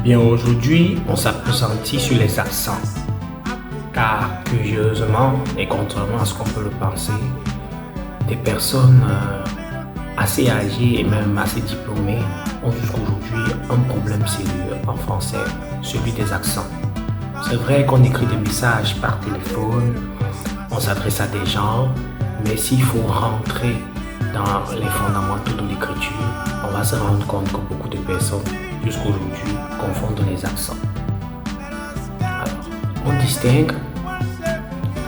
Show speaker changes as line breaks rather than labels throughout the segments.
Bien aujourd'hui, on s'appesantit sur les accents. Car curieusement, et contrairement à ce qu'on peut le penser, des personnes assez âgées et même assez diplômées ont jusqu'aujourd'hui un problème sérieux en français, celui des accents. C'est vrai qu'on écrit des messages par téléphone, on s'adresse à des gens, mais s'il faut rentrer dans les fondamentaux de l'écriture, on va se rendre compte que beaucoup de personnes jusqu'aujourd'hui confondent les accents. Alors, on distingue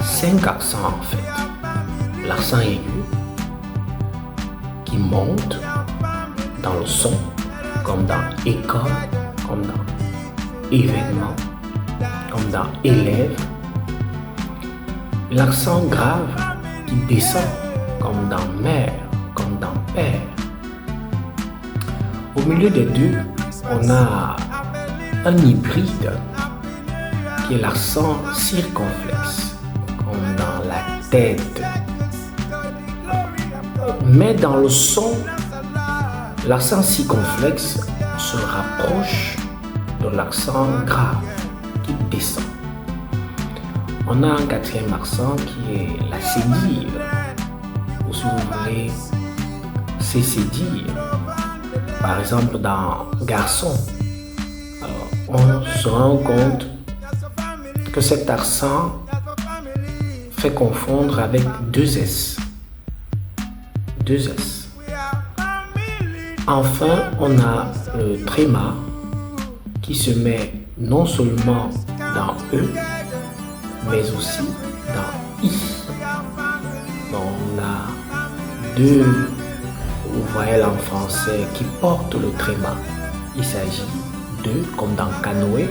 5 accents en fait. L'accent aigu qui monte dans le son, comme dans école, comme dans événement, comme dans élève. L'accent grave qui descend, comme dans mère, comme dans père. Au milieu des deux, on a un hybride qui est l'accent circonflexe, comme dans la tête. Mais dans le son, l'accent circonflexe se rapproche de l'accent grave qui descend. On a un 4e accent qui est la cédille, ou si vous voulez, c'est cédille. Par exemple, dans garçon, alors, on se rend compte que cet accent fait confondre avec 2 S. 2 S. Enfin, on a le tréma qui se met non seulement dans E, mais aussi dans I. Donc, on a 2 voyelles en français qui portent le tréma. Il s'agit de, comme dans canoë,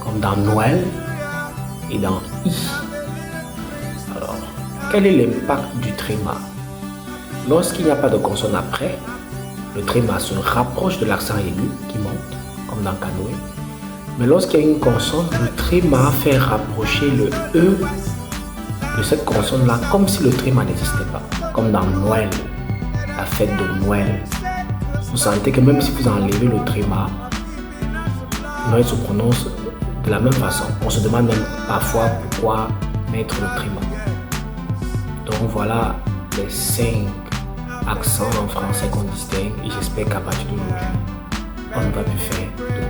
comme dans Noël et dans I. Alors, quel est l'impact du tréma? Lorsqu'il n'y a pas de consonne après, le tréma se rapproche de l'accent aigu qui monte, comme dans canoë. Mais lorsqu'il y a une consonne, le tréma fait rapprocher le E de cette consonne-là, comme si le tréma n'existait pas, comme dans Noël, la fête de Noël. Vous sentez que même si vous enlevez le tréma, Noël se prononce de la même façon. On se demande même parfois pourquoi mettre le tréma. Donc voilà les 5 accents en français qu'on distingue et j'espère qu'à partir d'aujourd'hui, on ne va plus faire de